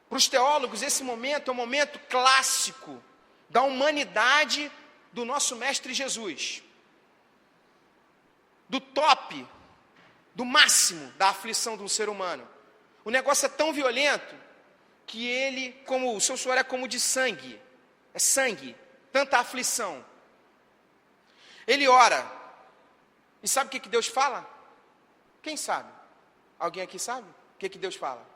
Para os teólogos, esse momento é um momento clássico da humanidade do nosso Mestre Jesus. Do top, do máximo da aflição de um ser humano. O negócio é tão violento que ele, como o seu suor é como de sangue. É sangue, tanta aflição. Ele ora. E sabe o que Deus fala? Quem sabe? Alguém aqui sabe? O que Deus fala?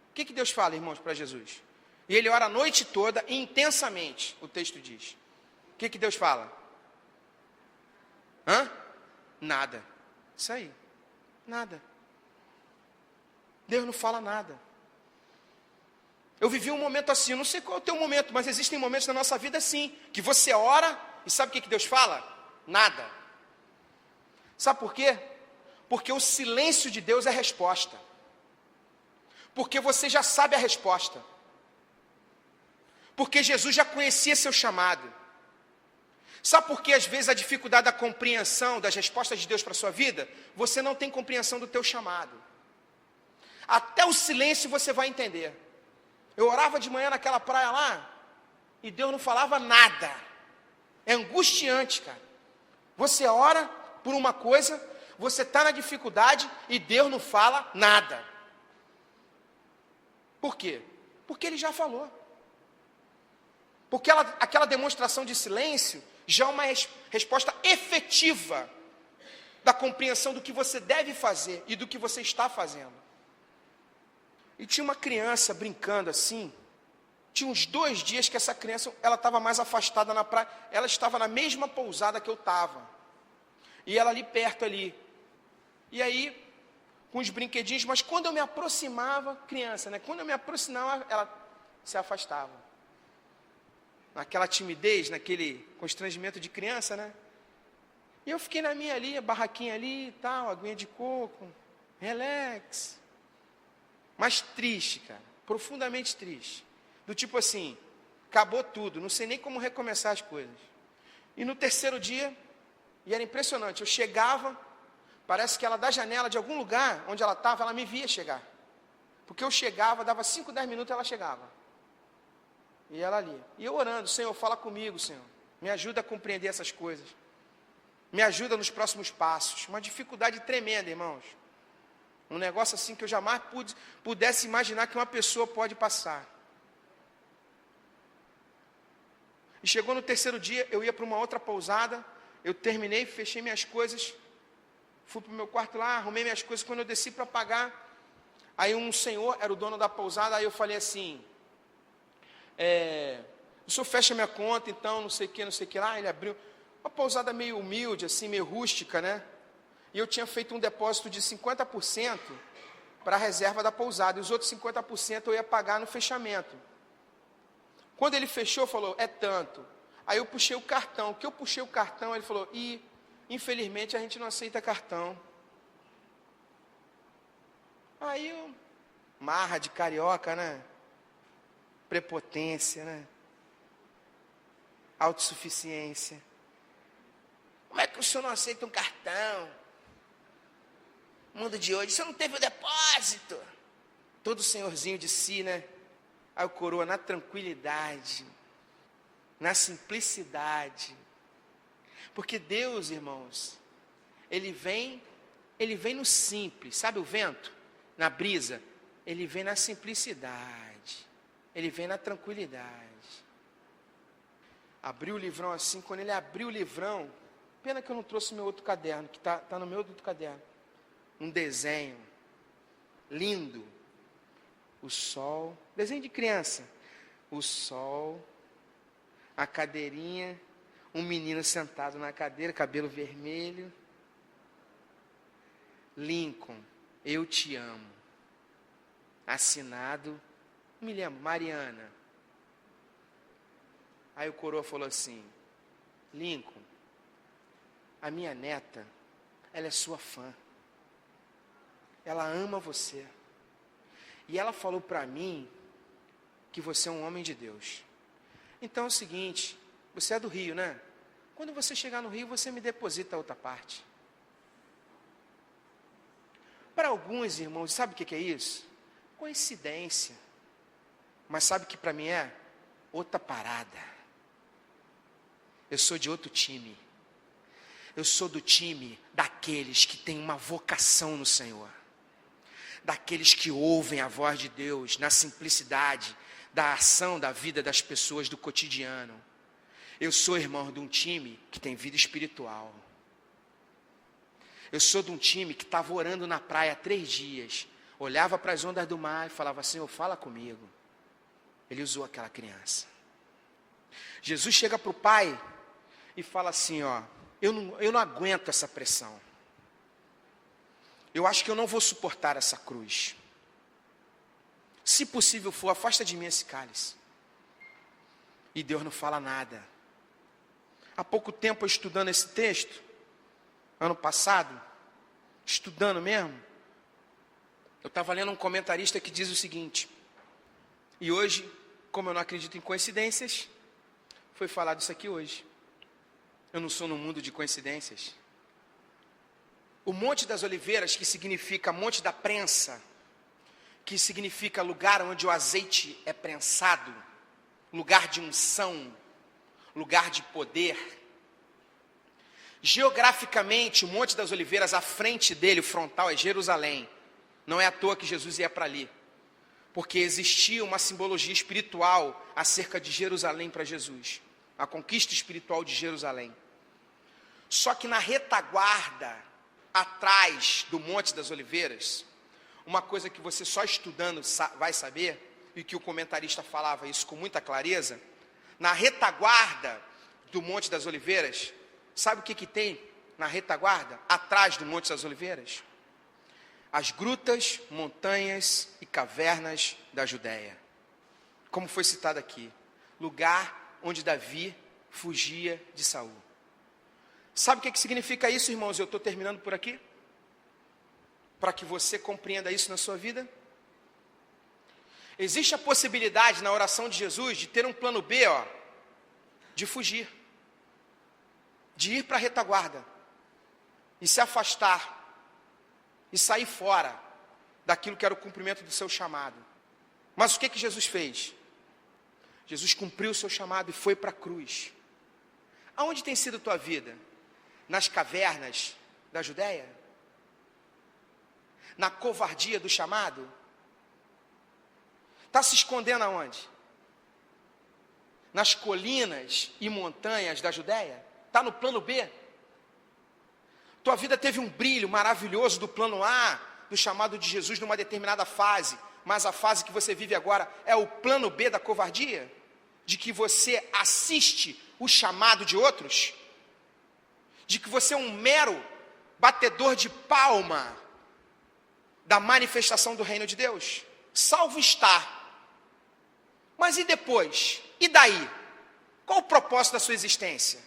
O que Deus fala, irmãos, para Jesus? E ele ora a noite toda, intensamente, o texto diz. O que Deus fala? Nada. Isso aí. Nada. Deus não fala nada. Eu vivi um momento assim, eu não sei qual é o teu momento, mas existem momentos na nossa vida assim, que você ora, e sabe o que Deus fala? Nada. Sabe por quê? Porque o silêncio de Deus é resposta. Porque você já sabe a resposta. Porque Jesus já conhecia seu chamado. Sabe por que às vezes a dificuldade da compreensão das respostas de Deus para a sua vida? Você não tem compreensão do teu chamado. Até o silêncio você vai entender. Eu orava de manhã naquela praia lá, e Deus não falava nada. É angustiante, cara. Você ora por uma coisa, você está na dificuldade, e Deus não fala nada. Por quê? Porque Ele já falou. Porque aquela demonstração de silêncio já é uma resposta efetiva da compreensão do que você deve fazer e do que você está fazendo. E tinha uma criança brincando assim. Tinha uns 2 dias que essa criança ela estava mais afastada na praia. Ela estava na mesma pousada que eu estava. E ela ali perto ali. E aí, com os brinquedinhos, mas quando eu me aproximava, criança, né? Quando eu me aproximava, ela se afastava. Naquela timidez, naquele constrangimento de criança, né? E eu fiquei na minha ali, a barraquinha ali e tal, aguinha de coco, relax. Mas triste, cara, profundamente triste. Do tipo assim, acabou tudo, não sei nem como recomeçar as coisas. E no 3º dia, e era impressionante, eu chegava, parece que ela da janela de algum lugar onde ela estava, ela me via chegar. Porque eu chegava, dava 5, 10 minutos, ela chegava. E ela ali. E eu orando: Senhor, fala comigo, Senhor. Me ajuda a compreender essas coisas. Me ajuda nos próximos passos. Uma dificuldade tremenda, irmãos. Um negócio assim que eu jamais pudesse imaginar que uma pessoa pode passar. E chegou no 3º dia, eu ia para uma outra pousada. Eu terminei, fechei minhas coisas. Fui para o meu quarto lá, arrumei minhas coisas. Quando eu desci para pagar, aí um senhor, era o dono da pousada. Aí eu falei assim: o senhor fecha minha conta, então, não sei o que lá. Ele abriu uma pousada meio humilde, assim, meio rústica, né? E eu tinha feito um depósito de 50% para a reserva da pousada, e os outros 50% eu ia pagar no fechamento. Quando ele fechou, falou: é tanto. Aí eu puxei o cartão. Que eu puxei o cartão, ele falou: infelizmente a gente não aceita cartão. Aí, marra de carioca, né? Prepotência, né? Autossuficiência. Como é que o senhor não aceita um cartão? Mundo de hoje, você não teve o depósito. Todo senhorzinho de si, né? Aí o coroa na tranquilidade, na simplicidade. Porque Deus, irmãos, Ele vem no simples. Sabe o vento? Na brisa? Ele vem na simplicidade. Ele vem na tranquilidade. Abriu o livrão assim, quando ele abriu o livrão, pena que eu não trouxe meu outro caderno, que tá no meu outro caderno. Um desenho lindo. O sol, desenho de criança. O sol, a cadeirinha, um menino sentado na cadeira, cabelo vermelho. Lincoln, eu te amo. Assinado, me lembro, Mariana. Aí o coroa falou assim: Lincoln, a minha neta, ela é sua fã. Ela ama você. E ela falou para mim que você é um homem de Deus. Então é o seguinte, você é do Rio, né? Quando você chegar no Rio, você me deposita a outra parte. Para alguns irmãos, sabe o que é isso? Coincidência. Mas sabe o que para mim é? Outra parada. Eu sou de outro time. Eu sou do time daqueles que têm uma vocação no Senhor. Daqueles que ouvem a voz de Deus na simplicidade da ação da vida das pessoas do cotidiano. Eu sou, irmão, de um time que tem vida espiritual. Eu sou de um time que estava orando na praia 3 dias, olhava para as ondas do mar e falava: Senhor, fala comigo. Ele usou aquela criança. Jesus chega para o pai e fala assim: ó, eu não aguento essa pressão. Eu acho que eu não vou suportar essa cruz. Se possível for, afasta de mim esse cálice. E Deus não fala nada. Há pouco tempo eu estudando esse texto, ano passado, estudando mesmo, eu estava lendo um comentarista que diz o seguinte, e hoje, como eu não acredito em coincidências, foi falado isso aqui hoje. Eu não sou no mundo de coincidências. O Monte das Oliveiras, que significa Monte da Prensa, que significa lugar onde o azeite é prensado, lugar de unção, lugar de poder. Geograficamente, o Monte das Oliveiras, à frente dele, o frontal é Jerusalém. Não é à toa que Jesus ia para ali, porque existia uma simbologia espiritual acerca de Jerusalém para Jesus, a conquista espiritual de Jerusalém. Só que na retaguarda, atrás do Monte das Oliveiras, uma coisa que você só estudando vai saber, e que o comentarista falava isso com muita clareza, na retaguarda do Monte das Oliveiras, sabe o que tem na retaguarda, atrás do Monte das Oliveiras? As grutas, montanhas e cavernas da Judéia. Como foi citado aqui, lugar onde Davi fugia de Saul. Sabe o que significa isso, irmãos? Eu estou terminando por aqui. Para que você compreenda isso na sua vida. Existe a possibilidade na oração de Jesus de ter um plano B, de fugir. De ir para a retaguarda. E se afastar. E sair fora daquilo que era o cumprimento do seu chamado. Mas o que Jesus fez? Jesus cumpriu o seu chamado e foi para a cruz. Aonde tem sido a tua vida? Nas cavernas da Judéia? Na covardia do chamado? Está se escondendo aonde? Nas colinas e montanhas da Judéia? Está no plano B? Tua vida teve um brilho maravilhoso do plano A, do chamado de Jesus numa determinada fase, mas a fase que você vive agora é o plano B da covardia? De que você assiste o chamado de outros? De que você é um mero batedor de palma da manifestação do reino de Deus? Salvo está. Mas e depois? E daí? Qual o propósito da sua existência?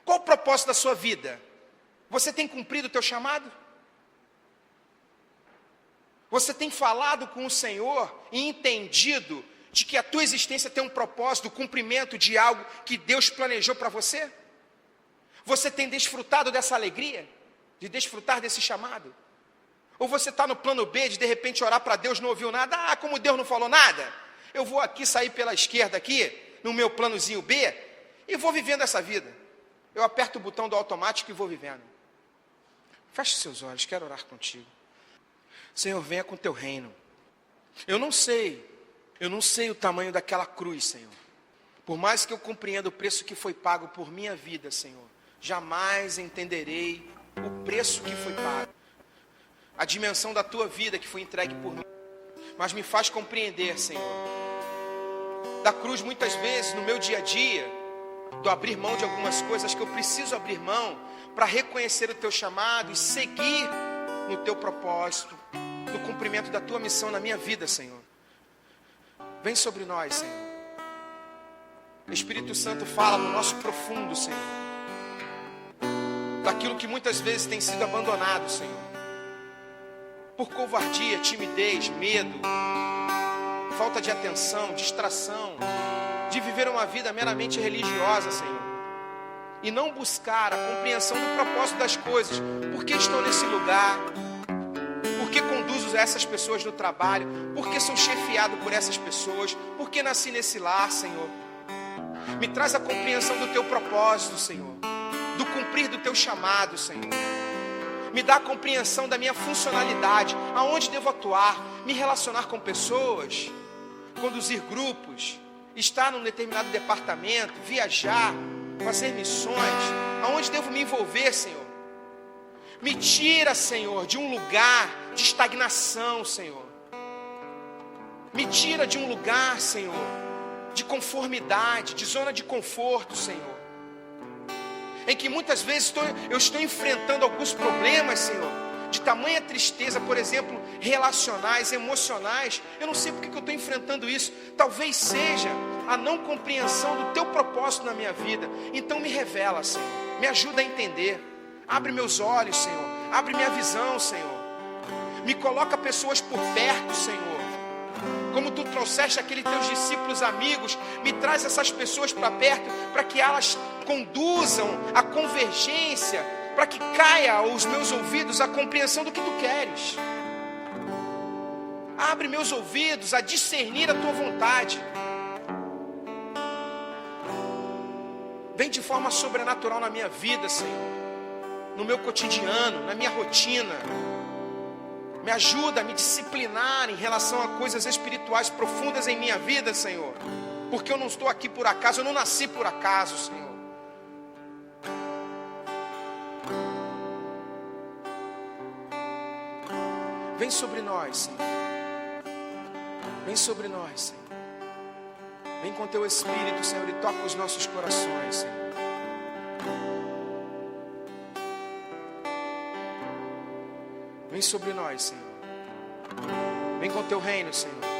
Qual o propósito da sua vida? Você tem cumprido o teu chamado? Você tem falado com o Senhor e entendido de que a tua existência tem um propósito, o cumprimento de algo que Deus planejou para você? Você tem desfrutado dessa alegria, de desfrutar desse chamado? Ou você está no plano B, de repente orar para Deus, não ouviu nada? Ah, como Deus não falou nada, eu vou aqui sair pela esquerda aqui, no meu planozinho B, e vou vivendo essa vida. Eu aperto o botão do automático e vou vivendo. Feche seus olhos, quero orar contigo. Senhor, venha com teu reino. Eu não sei o tamanho daquela cruz, Senhor. Por mais que eu compreenda o preço que foi pago por minha vida, Senhor, jamais entenderei o preço que foi pago, a dimensão da tua vida que foi entregue por mim. Mas me faz compreender, Senhor, da cruz muitas vezes no meu dia a dia, do abrir mão de algumas coisas que eu preciso abrir mão para reconhecer o teu chamado e seguir no teu propósito, no cumprimento da tua missão na minha vida, Senhor. Vem sobre nós, Senhor. Espírito Santo, fala no nosso profundo, Senhor, daquilo que muitas vezes tem sido abandonado, Senhor, por covardia, timidez, medo, falta de atenção, distração, de viver uma vida meramente religiosa, Senhor, e não buscar a compreensão do propósito das coisas. Por que estou nesse lugar? Por que conduzo essas pessoas no trabalho? Por que sou chefiado por essas pessoas? Por que nasci nesse lar, Senhor? Me traz a compreensão do teu propósito, Senhor, do cumprir do teu chamado, Senhor. Me dá a compreensão da minha funcionalidade, aonde devo atuar, me relacionar com pessoas, conduzir grupos, estar num determinado departamento, viajar, fazer missões, aonde devo me envolver, Senhor. Me tira, Senhor, de um lugar de estagnação, Senhor. Me tira de um lugar, Senhor, de conformidade, de zona de conforto, Senhor, em que muitas vezes eu estou enfrentando alguns problemas, Senhor, de tamanha tristeza, por exemplo, relacionais, emocionais. Eu não sei porque que eu estou enfrentando isso. Talvez seja a não compreensão do teu propósito na minha vida. Então me revela, Senhor, me ajuda a entender. Abre meus olhos, Senhor, abre minha visão, Senhor. Me coloca pessoas por perto, Senhor, como tu trouxeste aqueles teus discípulos amigos. Me traz essas pessoas para perto, para que elas conduzam a convergência, para que caia aos meus ouvidos a compreensão do que tu queres. Abre meus ouvidos a discernir a tua vontade. Vem de forma sobrenatural na minha vida, Senhor, no meu cotidiano, na minha rotina. Me ajuda a me disciplinar em relação a coisas espirituais profundas em minha vida, Senhor, porque eu não estou aqui por acaso, eu não nasci por acaso, Senhor. Vem sobre nós, Senhor. Vem sobre nós, Senhor. Vem com teu Espírito, Senhor, e toca os nossos corações, Senhor. Vem sobre nós, Senhor. Vem com teu reino, Senhor.